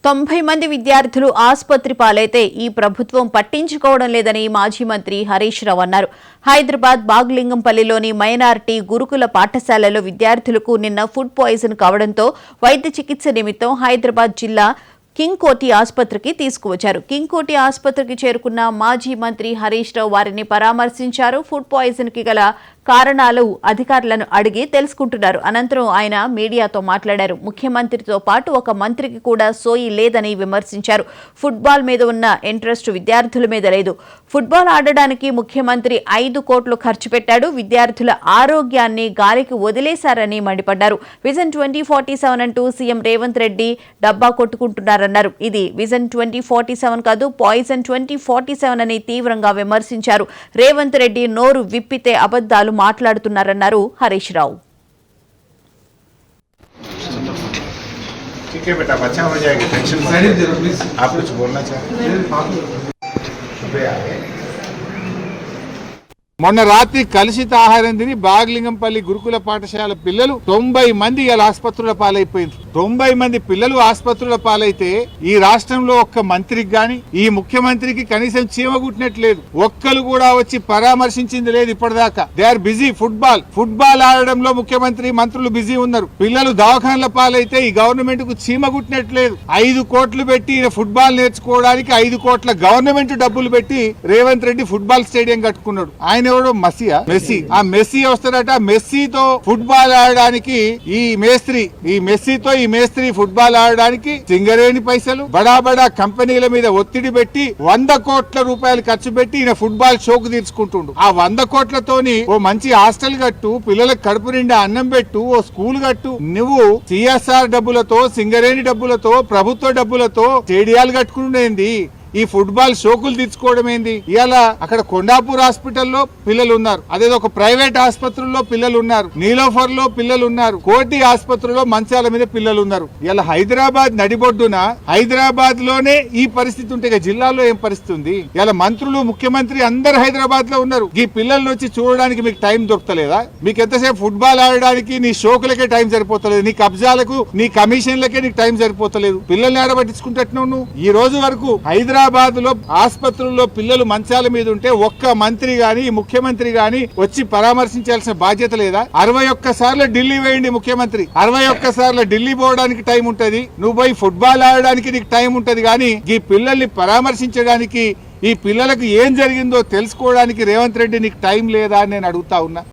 90 మంది విద్యార్థులు ఆసుపత్రి పాలైతే ఈ ప్రభుత్వం పట్టించుకోవడం లేదని మాజీ మంత్రి హరీష్ రావు అన్నారు. హైదరాబాద్ బాగ్లింగంపల్లిలోని మైనారిటీ గురుకుల పాఠశాలలో విద్యార్థులకు నిన్న ఫుడ్ పాయిజన్ కావడంతో వైద్య చికిత్స నిమిత్తం హైదరాబాద్ జిల్లా కింగ్ కోటి ఆసుపత్రికి తీసుకువచ్చారు. కింగ్ కోటి ఆసుపత్రికి చేరుకున్న మాజీ మంత్రి హరీష్ రావు వారిని పరామర్శించారు. ఫుడ్ పాయిజన్ కి గల కారణాలు అధికారులను అడిగి తెలుసుకుంటున్నారు. అనంతరం ఆయన మీడియాతో మాట్లాడారు. ముఖ్యమంత్రితో పాటు ఒక మంత్రికి కూడా సోయి లేదని విమర్శించారు. ఫుట్బాల్ మీద ఉన్న ఇంట్రెస్ట్ విద్యార్థుల మీద లేదు. ఫుట్బాల్ ఆడడానికి ముఖ్యమంత్రి 5 కోట్లు ఖర్చు పెట్టాడు. విద్యార్థుల ఆరోగ్యాన్ని గాలికి వదిలేశారని మండిపడ్డారు. విజన్ 2047 అంటూ సీఎం రేవంత్ రెడ్డి డబ్బా కొట్టుకుంటున్నారన్నారు. ఇది విజన్ 2047 కాదు, పాయిజన్ 2047 అని తీవ్రంగా విమర్శించారు. రేవంత్ రెడ్డి నోరు విప్పితే అబద్ధాలు మాట్లాడుతున్నారన్నారు హరీష్ రావు. ठीक है बेटा, अच्छा हो जाएगी, टेंशन मत लो। आप कुछ बोलना चाहते? మొన్న రాత్రి కలుషిత ఆహారం తిని బాగ్లింగంపల్లి గురుకుల పాఠశాల పిల్లలు 90 మంది ఇలా ఆసుపత్రుల పాలైపోయింది. 90 మంది పిల్లలు ఆసుపత్రుల పాలైతే ఈ రాష్ట్రంలో ఒక్క మంత్రికి గాని ఈ ముఖ్యమంత్రికి కనీసం చీమ గుట్టినట్లేదు. ఒక్కరు కూడా వచ్చి పరామర్శించింది లేదు ఇప్పటిదాకా. They are busy. ఫుట్బాల్ ఆడడంలో ముఖ్యమంత్రి మంత్రులు బిజీ ఉన్నారు. పిల్లలు దవాఖానల పాలైతే ఈ గవర్నమెంట్ కు చీమ గుట్టినట్లేదు. 5 కోట్లు పెట్టి ఫుట్బాల్ నేర్చుకోవడానికి 5 కోట్ల గవర్నమెంట్ డబ్బులు పెట్టి రేవంత్ రెడ్డి ఫుట్బాల్ స్టేడియం కట్టుకున్నాడు. ఆయన ఎవడో మెస్సీ. ఆ మెస్సీ వస్తాడట. మెస్సీతో ఫుట్బాల్ ఆడడానికి ఈ మేస్త్రి ఫుట్బాల్ ఆడడానికి సింగరేణి పైసలు బడా కంపెనీల మీద ఒత్తిడి పెట్టి 100 కోట్ల రూపాయలు ఖర్చు పెట్టి ఈయన ఫుట్బాల్ షోకు తీర్చుకుంటుండు. ఆ 100 కోట్లతోని ఓ మంచి హాస్టల్ కట్టు, పిల్లలకు కడుపు నిండా అన్నం పెట్టు, ఓ స్కూల్ కట్టు. నువ్వు సిఎస్ఆర్ డబ్బులతో, సింగరేణి డబ్బులతో, ప్రభుత్వ డబ్బులతో స్టేడియాలు కట్టుకునేది. ఈ ఫుట్బాల్ షోకులు తీర్చుకోవడం ఏంది? ఇలా అక్కడ కొండాపూర్ హాస్పిటల్లో పిల్లలు ఉన్నారు, అదేదో ఒక ప్రైవేట్ ఆసుపత్రుల్లో పిల్లలు ఉన్నారు, నీలోఫర్ లో పిల్లలు ఉన్నారు, కోటి ఆసుపత్రిలో మంచాల మీద పిల్లలు ఉన్నారు. ఇలా హైదరాబాద్ నడిబొడ్డున హైదరాబాద్ లోనే ఈ పరిస్థితి ఉంటే జిల్లాలో ఏం పరిస్థితి ఉంది? ఇలా మంత్రులు, ముఖ్యమంత్రి అందరు హైదరాబాద్ లో ఉన్నారు. ఈ పిల్లల్ని వచ్చి చూడడానికి మీకు టైం దొరకలేదా? మీకు ఎంతసేపు ఫుట్బాల్ ఆడడానికి నీ షోకులకే టైం సరిపోతలేదు, నీ కబ్జాలకు, నీ కమిషన్లకే నీకు టైం సరిపోతలేదు. పిల్లల్ని ఆడబట్టించుకుంటున్నావు నువ్వు. ఈ రోజు వరకు హైదరాబాద్ లో ఆసుపత్రుల్లో పిల్లలు మంచాల మీద ఉంటే ఒక్క మంత్రి గాని ముఖ్యమంత్రి గాని వచ్చి పరామర్శించాల్సిన బాధ్యత లేదా? 61 సార్లు ఢిల్లీ వేయండి ముఖ్యమంత్రి. 61 సార్లు ఢిల్లీ పోవడానికి టైం ఉంటది, నువ్వు పోయి ఫుట్బాల్ ఆడడానికి నీకు టైం ఉంటది. కానీ ఈ పిల్లల్ని పరామర్శించడానికి, ఈ పిల్లలకు ఏం జరిగిందో తెలుసుకోవడానికి రేవంత్ రెడ్డి నీకు టైం లేదా అని నేను అడుగుతా ఉన్నా.